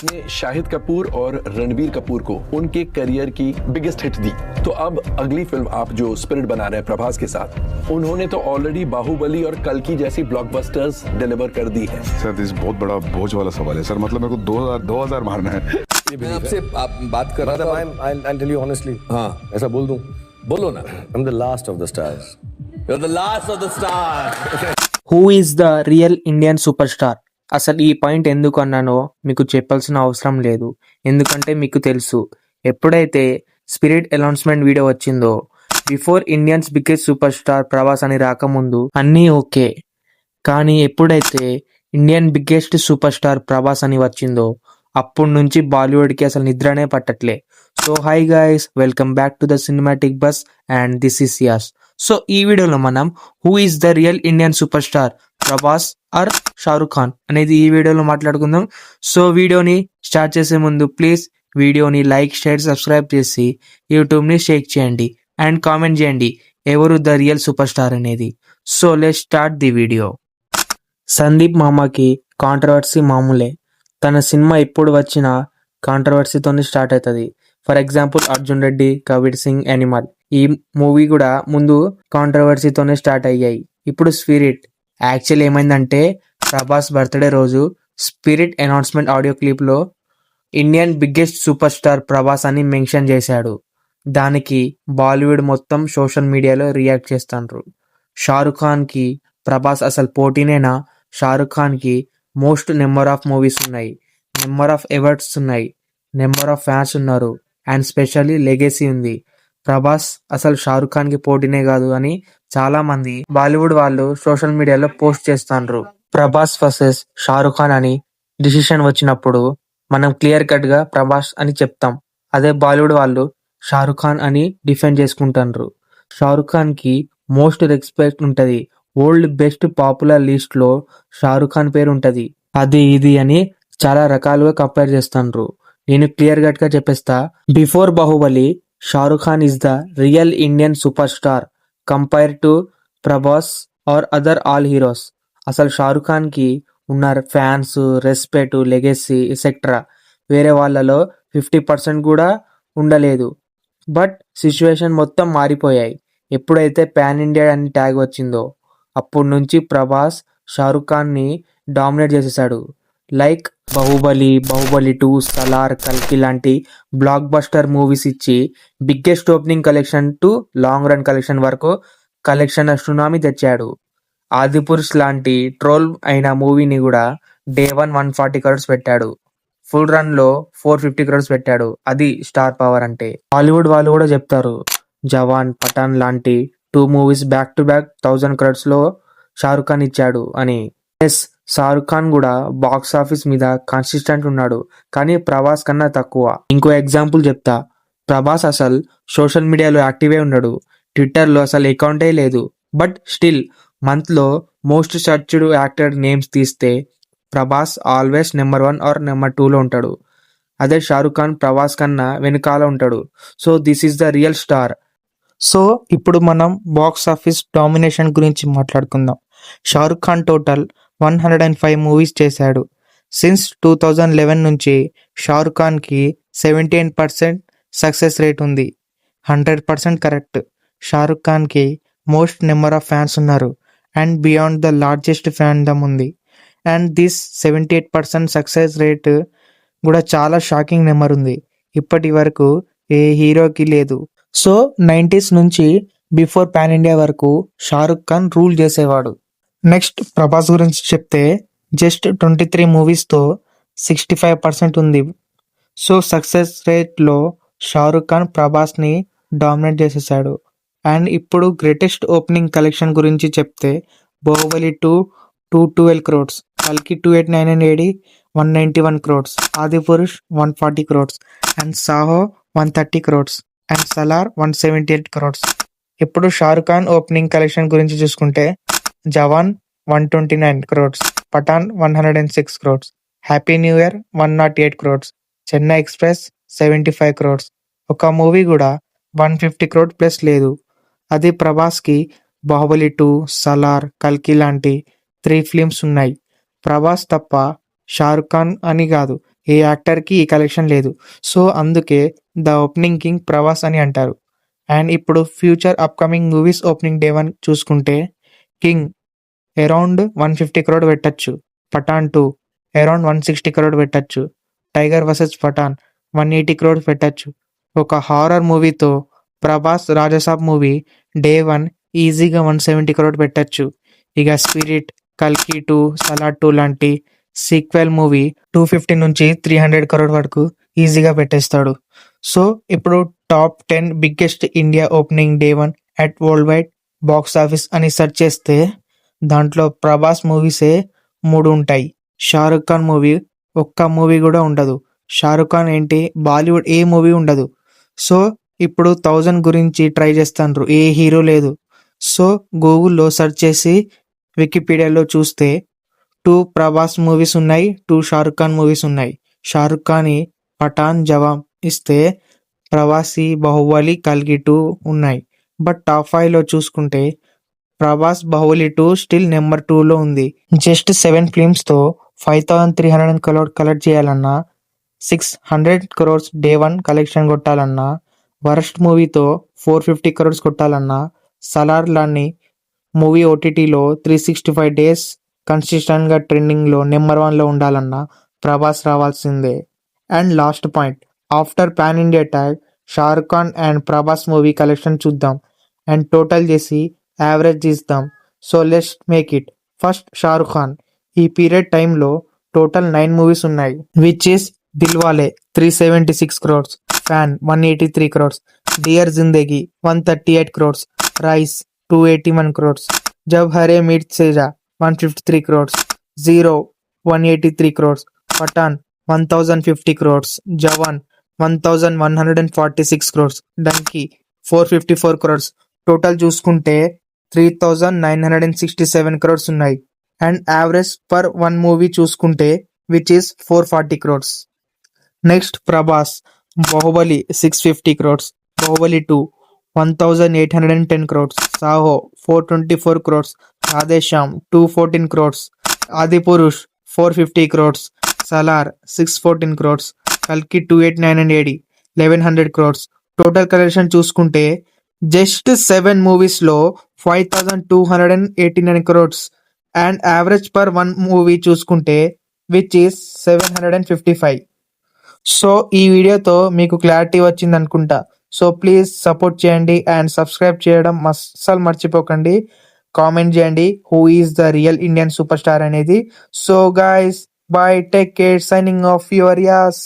ने शाहिद कपूर और रणबीर कपूर को उनके करियर की बिगेस्ट हिट दी। तो अब अगली फिल्म आप जो स्पिरिट बना रहे हैं प्रभास के साथ, उन्होंने तो ऑलरेडी बाहुबली और कल्कि जैसी ब्लॉकबस्टर्स डिलीवर कर दी है। सर दिस बहुत बड़ा बोझ वाला सवाल है सर, मतलब मेरे को 2000 मारना है। मैं आपसे आप बात कर रहा था। I'll tell you honestly. हाँ, ऐसा बोल दूं? बोलो ना। I'm the last of the stars. You're the last of the stars. Who is the real Indian super star? అసలు ఈ పాయింట్ ఎందుకు అన్నానో మీకు చెప్పాల్సిన అవసరం లేదు, ఎందుకంటే మీకు తెలుసు. ఎప్పుడైతే స్పిరిట్ అనౌన్స్మెంట్ వీడియో వచ్చిందో, before Indians biggest super star Prabhas అని రాకముందు అన్నీ ఓకే. కానీ ఎప్పుడైతే Indian biggest super star Prabhas అని వచ్చిందో అప్పటి నుంచి బాలీవుడ్కి అసలు నిద్రనే పట్టట్లే. So hi guys, welcome back to the cinematic buzz and this is యాస్. సో ఈ వీడియోలో మనం who is the real Indian super star, Prabhas or Shahrukh Khan అనేది ఈ వీడియోలో మాట్లాడుకుందాం. సో వీడియోని స్టార్ట్ చేసే ముందు ప్లీజ్ వీడియోని లైక్, షేర్, సబ్స్క్రైబ్ చేసి యూట్యూబ్ని షేక్ చేయండి అండ్ కామెంట్ చేయండి ఎవరు ద రియల్ సూపర్ స్టార్ అనేది. So let's start the video. Sandeep మామకి కాంట్రవర్సీ మామూలే. తన సినిమా ఎప్పుడు వచ్చినా కాంట్రవర్సీతోనే స్టార్ట్ అవుతుంది. For example Arjun Reddy, Kabir Singh, animal ఈ మూవీ కూడా ముందు కాంట్రవర్సీతోనే స్టార్ట్ అయ్యాయి. ఇప్పుడు స్పిరిట్ యాక్చువల్ ఏమైందంటే ప్రభాస్ బర్త్డే రోజు స్పిరిట్ అనౌన్స్మెంట్ ఆడియో క్లిప్లో Indian biggest super star Prabhas అని మెన్షన్ చేశాడు. దానికి బాలీవుడ్ మొత్తం సోషల్ మీడియాలో రియాక్ట్ చేస్తున్నారు. షారుఖ్ ఖాన్కి ప్రభాస్ అసలు పోటీనేనా? షారుఖ్ ఖాన్కి మోస్ట్ నెంబర్ ఆఫ్ మూవీస్ ఉన్నాయి, నెంబర్ ఆఫ్ అవార్డ్స్ ఉన్నాయి, నెంబర్ ఆఫ్ ఫ్యాన్స్ ఉన్నారు అండ్ స్పెషల్లీ లెగసీ ఉంది. ప్రభాస్ అసలు షారుఖ్ ఖాన్కి పోటీనే కాదు అని చాలా మంది బాలీవుడ్ వాళ్ళు సోషల్ మీడియాలో పోస్ట్ చేస్తున్నారు. ప్రభాస్ వర్సెస్ షారుఖ్ ఖాన్ అని డిసిషన్ వచ్చినప్పుడు మనం క్లియర్ కట్ గా ప్రభాస్ అని చెప్తాం. అదే బాలీవుడ్ వాళ్ళు షారుఖ్ ఖాన్ అని డిఫెండ్ చేసుకుంటారు. షారుఖ్ ఖాన్ కి మోస్ట్ రెస్పెక్ట్ ఉంటది. వరల్డ్ బెస్ట్ పాపులర్ లిస్ట్ లో షారుఖ్ ఖాన్ పేరు ఉంటది. అది ఇది అని చాలా రకాలుగా కంపేర్ చేస్తున్నారు. నేను క్లియర్ కట్ గా చెప్పేస్తా. Before Baahubali, Shahrukh Khan is the real Indian super star compare to Prabhas or other all heroes. అసలు షారుఖ్ ఖాన్ కి ఉన్న ఫ్యాన్స్, రెస్పెక్ట్, లెగసీ ఎసెట్రా వేరే వాళ్ళలో 50% కూడా ఉండలేదు. బట్ సిచ్యువేషన్ మొత్తం మారిపోయాయి. ఎప్పుడైతే పాన్ ఇండియా అని ట్యాగ్ వచ్చిందో అప్పటి నుంచి ప్రభాస్ షారుఖ్ ఖాన్ ని డామినేట్ చేసేసాడు. లైక్ బాహుబలి, బాహుబలి 2, సలార్, కల్కి లాంటి బ్లాక్ బస్టర్ మూవీస్ ఇచ్చి biggest opening collection to long run collection వరకు కలెక్షన్ సునామీ తెచ్చాడు. ఆదిపురుష్ లాంటి ట్రోల్ అయిన మూవీని కూడా డే 140 crores పెట్టాడు. ఫుల్ రన్ లో 450 crores పెట్టాడు. అది స్టార్ పవర్ అంటే. హాలీవుడ్ వాళ్ళు కూడా చెప్తారు, జవాన్, పఠాన్ లాంటి 2 movies back to back 1000 crores లో షారుఖ్ ఖాన్ ఇచ్చాడు అని. ఎస్, షారుఖ్ ఖాన్ కూడా బాక్స్ ఆఫీస్ మీద కన్సిస్టెంట్ ఉన్నాడు, కానీ ప్రభాస్ కన్నా తక్కువ. ఇంకో ఎగ్జాంపుల్ చెప్తా. ప్రభాస్ అసలు సోషల్ మీడియాలో యాక్టివే ఉన్నాడు. ట్విట్టర్ లో అసలు అకౌంటే లేదు. బట్ స్టిల్ మంత్ లో మోస్ట్ సర్చ్డ్ యాక్టర్ నేమ్స్ తీస్తే Prabhas always number 1 or number 2 లో ఉంటాడు. అదే షారుఖ్ ఖాన్ ప్రభాస్ కన్నా వెనుకాల ఉంటాడు. So this is the real star. So ఇప్పుడు మనం బాక్స్ ఆఫీస్ డామినేషన్ గురించి మాట్లాడుకుందాం. షారుఖ్ ఖాన్ టోటల్ 105 మూవీస్ చేశాడు. సిన్స్ 2011 నుంచి షారుఖ్ ఖాన్కి 78% సక్సెస్ రేట్ ఉంది. 100% కరెక్ట్. షారుఖ్ ఖాన్కి మోస్ట్ నెంబర్ ఆఫ్ ఫ్యాన్స్ ఉన్నారు and beyond the largest fandom ఉంది. అండ్ దిస్ 78% సక్సెస్ రేట్ కూడా చాలా షాకింగ్ నెంబర్ ఉంది. ఇప్పటి వరకు ఏ హీరోకి లేదు. సో 90s నుంచి బిఫోర్ పాన్ ఇండియా వరకు షారుఖ్ ఖాన్ రూల్ చేసేవాడు. నెక్స్ట్ ప్రభాస్ గురించి చెప్తే జస్ట్ 23 మూవీస్తో 65% ఉంది. సో సక్సెస్ రేట్లో షారుఖ్ ఖాన్ ప్రభాస్ని డామినేట్ చేసేసాడు. అండ్ ఇప్పుడు గ్రేటెస్ట్ ఓపెనింగ్ కలెక్షన్ గురించి చెప్తే బాహుబలి 2 212 crores, కల్కి 289 and AD 191 crores, Adipurush 140 crores and Saaho 130 crores and Salaar 178 crores. ఇప్పుడు షారుఖ్ ఖాన్ ఓపెనింగ్ కలెక్షన్ గురించి చూసుకుంటే Jawan 129 crores, Pathaan 106 crores, happy new year 108 crores, Chennai express 75 crores. ఒక మూవీ కూడా 150 crores ప్లస్ లేదు. అది ప్రభాస్కి బాహుబలి 2, సలార్, కల్కి లాంటి 3 ఫిలిమ్స్ ఉన్నాయి. ప్రభాస్ తప్ప షారుఖ్ ఖాన్ అని కాదు, ఏ యాక్టర్కి ఈ కలెక్షన్ లేదు. సో అందుకే ద ఓపెనింగ్ కింగ్ ప్రభాస్ అని అంటారు. అండ్ ఇప్పుడు future upcoming movies opening day 1 చూసుకుంటే కింగ్ అరౌండ్ 150 crore పెట్టచ్చు. పఠాన్ 2 అరౌండ్ 160 crore పెట్టచ్చు. టైగర్ వర్సెస్ పఠాన్ 180 crore పెట్టచ్చు. ఒక హారర్ మూవీతో ప్రభాస్ రాజసాబ్ మూవీ డే 1 ఈజీగా 170 crore పెట్టచ్చు. ఇక స్పిరిట్, కల్కి 2, సలార్ 2 లాంటి సీక్వెల్ మూవీ 250 నుంచి 300 crore వరకు ఈజీగా పెట్టేస్తాడు. సో ఇప్పుడు top 10 biggest India opening day 1 at world wide box office అని సెర్చ్ చేస్తే దాంట్లో ప్రభాస్ మూవీసే 3 ఉంటాయి. షారుఖ్ ఖాన్ మూవీ ఒక్క మూవీ కూడా ఉండదు. షారుఖ్ ఖాన్ ఏంటి, బాలీవుడ్ ఏ మూవీ ఉండదు. సో ఇప్పుడు 1000 గురించి ట్రై చేస్తాండ్రు, ఏ హీరో లేదు. సో గూగుల్లో సెర్చ్ చేసి వికీపీడియాలో చూస్తే 2 ప్రభాస్ మూవీస్ ఉన్నాయి, 2 షారుఖ్ ఖాన్ మూవీస్ ఉన్నాయి. షారుఖ్ ఖాన్ పఠాన్, జవాన్ ఇస్తే ప్రభాసి బాహుబలి, కల్కి 2 ఉన్నాయి. బట్ టాప్ 5లో చూసుకుంటే ప్రభాస్ బాహుబలి 2 స్టిల్ నెంబర్ 2లో ఉంది. జస్ట్ 7 ఫిల్మ్స్తో 5300 crore కలెక్ట్ చేయాలన్నా, 600 crores డే 1 కలెక్షన్ కొట్టాలన్నా, వరస్ట్ మూవీతో 450 crores కొట్టాలన్నా, సలార్ లాని మూవీ ఓటీటీలో 365 days కన్సిస్టెంట్గా ట్రెండింగ్లో నెంబర్ 1లో ఉండాలన్నా ప్రభాస్ రావాల్సిందే. And last point, after pan India tag Shahrukh Khan and Prabhas movie collection చూద్దాం అండ్ టోటల్ చేసి యావరేజ్ తీద్దాం. So let's make it. First Shahrukh Khan ఈ పీరియడ్ టైంలో టోటల్ 9 మూవీస్ ఉన్నాయి, which is Dilwale 376 crores, fan 183 crores, dear Zindagi 138 crores, Raees 281 crores, Jab Harry met Sejal 153 crores, zero 183 crores, Pathaan 1050 crores, Jawan 1146 crores, Dunki 454 crores. Total చూసుకుంటే 3967 crores ఉన్నాయి. And average per 1 movie చూసుకుంటే which is 440 crores. Next Prabhas Baahubali 650 crores, Baahubali 2 1810 crores, Saaho 424 crores, Radhe Shyam 214 crores, Adipurush 450 crores, Salaar 614 crores, కల్కి 289 and 80 1100 crores. Total collection చూసుకుంటే just 7 మూవీస్లో 5289 crores and average per 1 movie చూసుకుంటే which is 755. So ఈ వీడియోతో మీకు క్లారిటీ వచ్చింది అనుకుంటా. సో ప్లీజ్ సపోర్ట్ చేయండి అండ్ సబ్స్క్రైబ్ చేయడం అస్సలు మర్చిపోకండి. కామెంట్ చేయండి who is the real Indian super star అనేది. So guys, bye, take care, signing off your as.